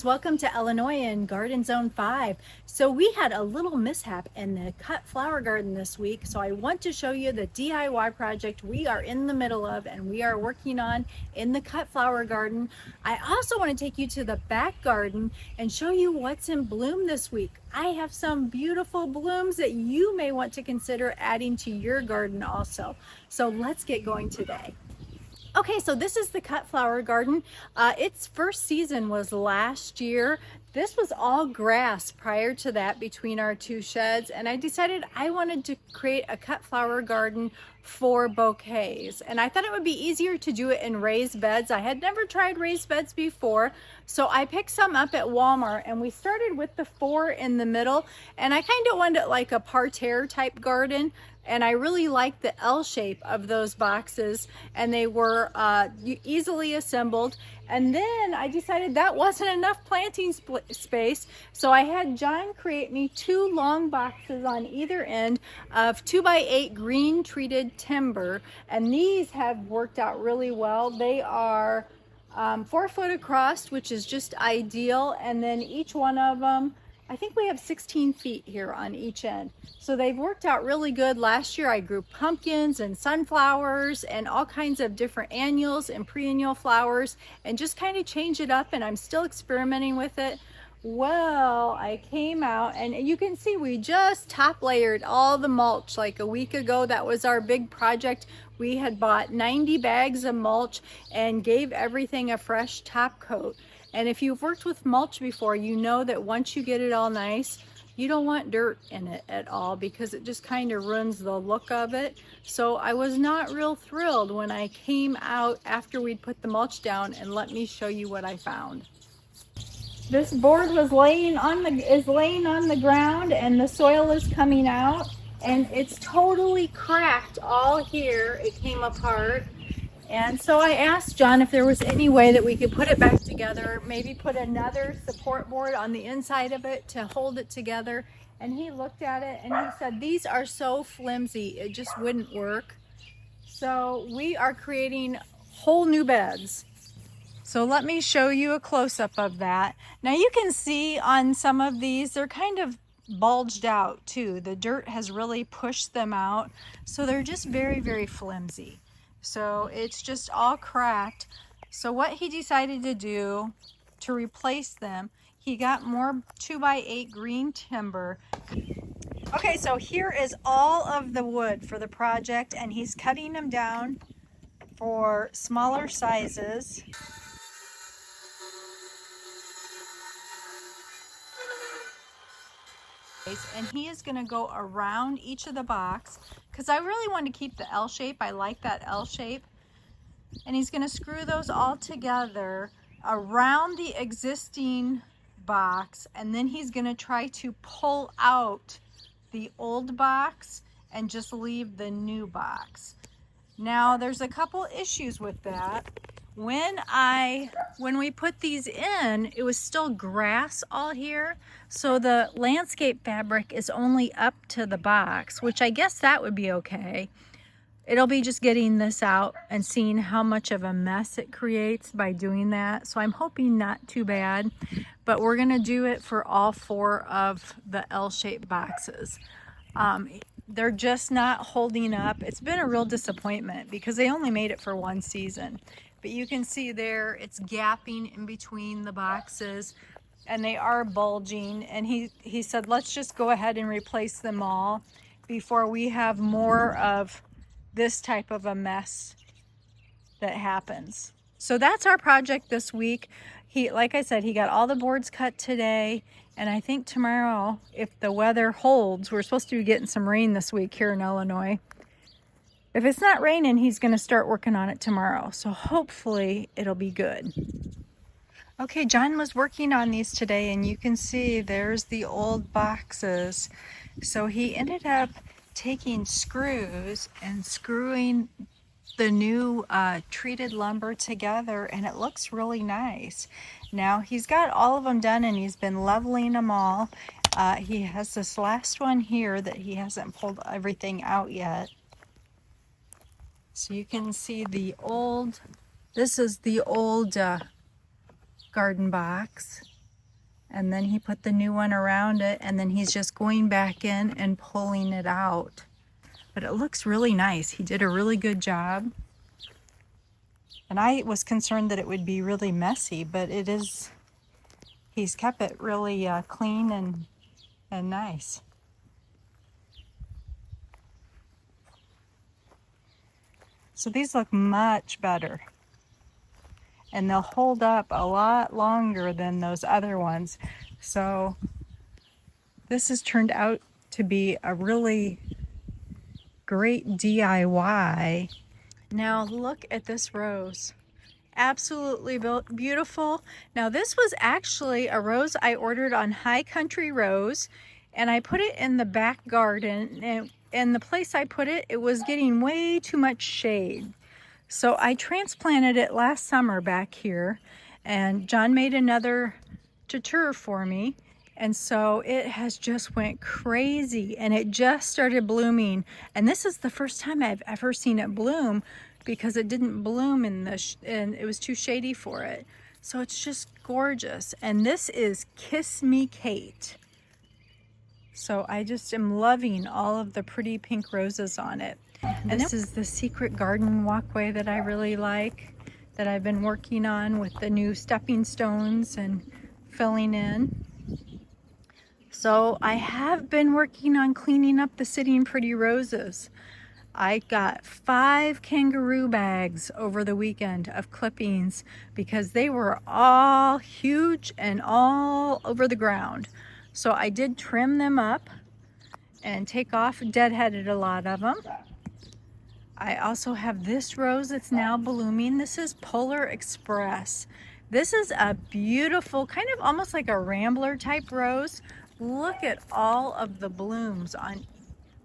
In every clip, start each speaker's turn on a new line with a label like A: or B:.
A: friends, welcome to Illinois in Garden Zone 5. So we had a little mishap in the cut flower garden this week, so I want to show you the DIY project we are in the middle of and we are working on in the cut flower garden. I also want to take you to the back garden and show you what's in bloom this week. I have some beautiful blooms that you may want to consider adding to your garden also. So let's get going today. Okay, so this is the cut flower garden. Its first season was last year. This was all grass prior to that between our two sheds, and I decided I wanted to create a cut flower garden for bouquets. And I thought it would be easier to do it in raised beds. I had never tried raised beds before, so I picked some up at Walmart, and we started with the 4 in the middle, and I kind of wanted it like a parterre type garden. And I really liked the L shape of those boxes, and they were easily assembled. And then I decided that wasn't enough planting space, so I had John create me 2 long boxes on either end of 2x8 green treated timber, and these have worked out really well. They are 4 foot across, which is just ideal, and then each one of them, I think we have 16 feet here on each end. So they've worked out really good. Last year I grew pumpkins and sunflowers and all kinds of different annuals and perennial flowers and just kind of changed it up, and I'm still experimenting with it. Well, I came out and you can see we just top layered all the mulch like a week ago. That was our big project. We had bought 90 bags of mulch and gave everything a fresh top coat. And if you've worked with mulch before, you know that once you get it all nice, you don't want dirt in it at all because it just kind of ruins the look of it. So I was not real thrilled when I came out after we'd put the mulch down, and let me show you what I found. This board was laying on the ground, and the soil is coming out, and it's totally cracked all here. It came apart. And so I asked John if there was any way that we could put it back together, maybe put another support board on the inside of it to hold it together. And he looked at it and he said, these are so flimsy, it just wouldn't work. So we are creating whole new beds. So let me show you a close-up of that. Now you can see on some of these, they're kind of bulged out too. The dirt has really pushed them out. So they're just very, very flimsy. So it's just all cracked. So what he decided to do to replace them, he got more 2x8 green timber. Okay, so here is all of the wood for the project, and he's cutting them down for smaller sizes. And he is going to go around each of the box because I really want to keep the L shape. I like that L shape. And he's going to screw those all together around the existing box, and then he's going to try to pull out the old box and just leave the new box. Now there's a couple issues with that. When we put these in, it was still grass all here, so the landscape fabric is only up to the box, which I guess that would be okay. It'll be just getting this out and seeing how much of a mess it creates by doing that. So I'm hoping not too bad, but we're gonna do it for all 4 of the L-shaped boxes. They're just not holding up. It's been a real disappointment because they only made it for 1 season. But you can see there, it's gapping in between the boxes and they are bulging. And he said, let's just go ahead and replace them all before we have more of this type of a mess that happens. So that's our project this week. Like I said, he got all the boards cut today. And I think tomorrow, if the weather holds, we're supposed to be getting some rain this week here in Illinois. If it's not raining, he's going to start working on it tomorrow. So hopefully it'll be good. Okay, John was working on these today, and you can see there's the old boxes. So he ended up taking screws and screwing the new treated lumber together, and it looks really nice. Now he's got all of them done, and he's been leveling them all. He has this last one here that he hasn't pulled everything out yet. So you can see the old, this is the old garden box. And then he put the new one around it, and then he's just going back in and pulling it out. But it looks really nice. He did a really good job. And I was concerned that it would be really messy, but it is, he's kept it really clean and nice. So these look much better. And they'll hold up a lot longer than those other ones. So this has turned out to be a really great DIY. Now look at this rose. Absolutely beautiful. Now this was actually a rose I ordered on High Country Rose, and I put it in the back garden, and the place I put it, it was getting way too much shade. So I transplanted it last summer back here, and John made another tutor for me, and so it has just went crazy, and it just started blooming. And this is the first time I've ever seen it bloom, because it didn't bloom and it was too shady for it. So it's just gorgeous. And this is Kiss Me Kate. So I just am loving all of the pretty pink roses on it. And this is the secret garden walkway that I really like, that I've been working on with the new stepping stones and filling in. So I have been working on cleaning up the Sitting Pretty roses. I got 5 kangaroo bags over the weekend of clippings because they were all huge and all over the ground. So I did trim them up and take off, deadheaded a lot of them. I also have this rose that's now blooming. This is Polar Express. This is a beautiful, kind of almost like a rambler type rose. Look at all of the blooms on,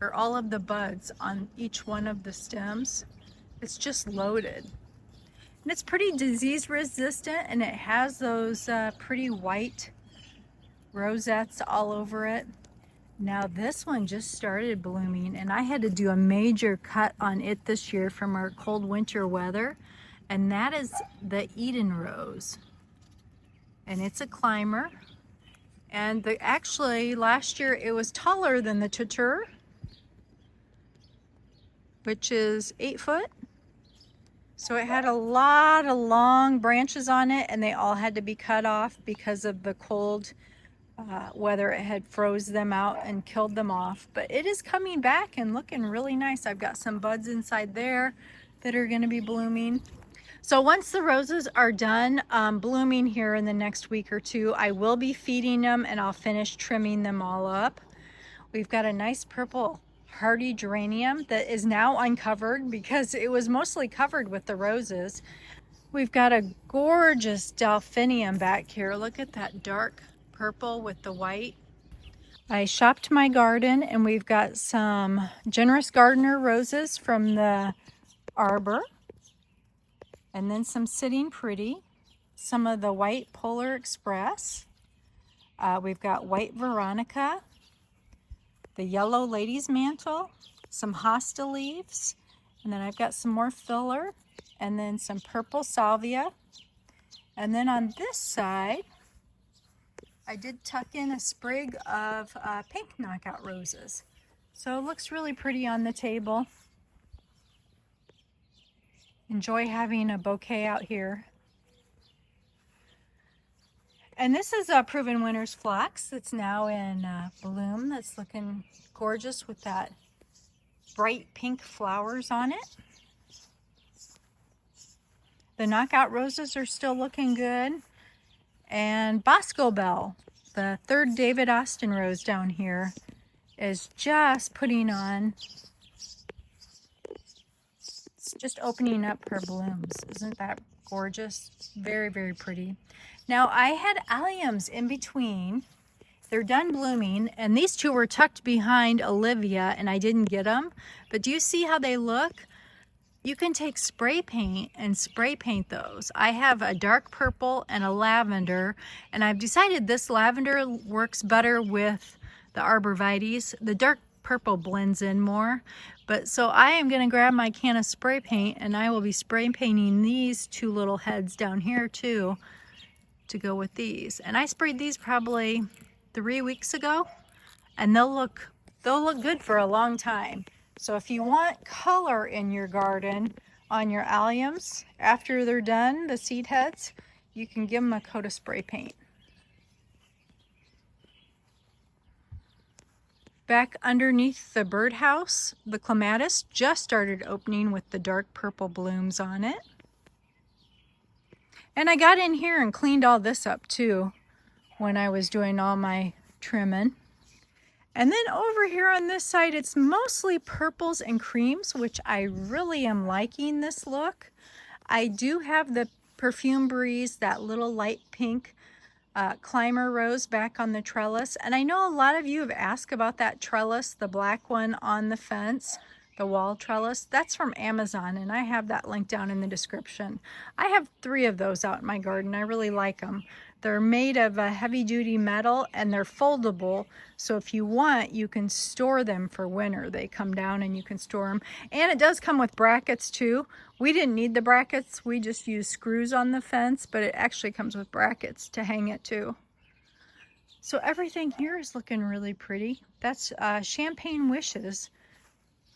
A: or all of the buds on each one of the stems. It's just loaded. And it's pretty disease resistant, and it has those pretty white rosettes all over it. Now this one just started blooming, and I had to do a major cut on it this year from our cold winter weather, and that is the Eden rose. And it's a climber. And actually last year it was taller than the tutor, which is 8 foot. So it had a lot of long branches on it, and they all had to be cut off because of the cold weather. It had froze them out and killed them off. But it is coming back and looking really nice. I've got some buds inside there that are going to be blooming. So once the roses are done blooming here in the next week or two, I will be feeding them, and I'll finish trimming them all up. We've got a nice purple hardy geranium that is now uncovered because it was mostly covered with the roses. We've got a gorgeous delphinium back here. Look at that dark purple with the white. I shopped my garden, and we've got some Generous Gardener roses from the arbor, and then some Sitting Pretty, some of the white Polar Express. We've got white Veronica, the yellow Lady's Mantle, some hosta leaves, and then I've got some more filler, and then some purple salvia. And then on this side, I did tuck in a sprig of pink knockout roses. So it looks really pretty on the table. Enjoy having a bouquet out here. And this is a Proven Winners Phlox that's now in bloom. That's looking gorgeous with that bright pink flowers on it. The knockout roses are still looking good. And Bosco Bell, the third David Austin rose down here, is just putting on, it's just opening up her blooms. Isn't that gorgeous? Very, very pretty. Now I had alliums in between. They're done blooming, and these two were tucked behind Olivia, and I didn't get them. But do you see how they look? You can take spray paint and spray paint those. I have a dark purple and a lavender, and I've decided this lavender works better with the arborvitaes. The dark purple blends in more. But so I am going to grab my can of spray paint, and I will be spray painting these two little heads down here too. to go with these. And I sprayed these probably 3 weeks ago, and they'll look good for a long time. So if you want color in your garden on your alliums after they're done, the seed heads, you can give them a coat of spray paint. Back underneath the birdhouse, the clematis just started opening with the dark purple blooms on it. And I got in here and cleaned all this up too when I was doing all my trimming. And then over here on this side, it's mostly purples and creams, which I really am liking this look. I do have the Perfume Breeze, that little light pink climber rose back on the trellis. And I know a lot of you have asked about that trellis, the black one on the fence, the wall trellis. That's from Amazon, and I have that link down in the description. I have 3 of those out in my garden. I really like them. They're made of a heavy-duty metal, and they're foldable, so if you want, you can store them for winter. They come down and you can store them. And it does come with brackets too. We didn't need the brackets. We just used screws on the fence, but it actually comes with brackets to hang it too. So everything here is looking really pretty. That's Champagne Wishes,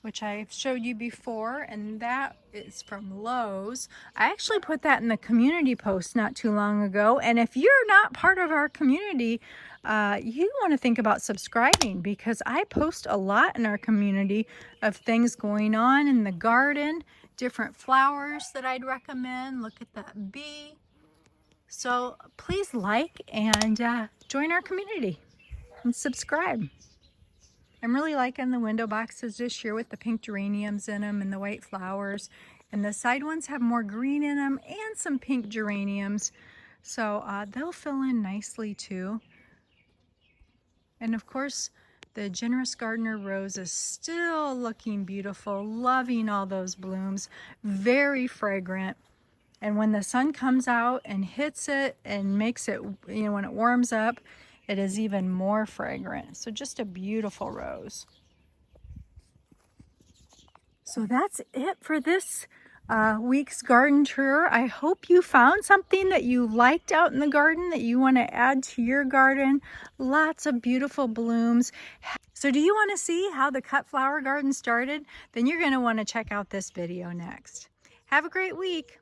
A: which I've showed you before, and that is from Lowe's. I actually put that in the community post not too long ago, and if you're not part of our community, you want to think about subscribing, because I post a lot in our community of things going on in the garden, different flowers that I'd recommend. Look at that bee. So please like and join our community and subscribe. I'm really liking the window boxes this year with the pink geraniums in them and the white flowers. And the side ones have more green in them and some pink geraniums. So they'll fill in nicely too. And of course, the Generous Gardener rose is still looking beautiful, loving all those blooms, very fragrant. And when the sun comes out and hits it and makes it, you know, when it warms up, it is even more fragrant. So just a beautiful rose. So that's it for this week's garden tour. I hope you found something that you liked out in the garden that you want to add to your garden. Lots of beautiful blooms. So do you want to see how the cut flower garden started? Then you're going to want to check out this video next. Have a great week.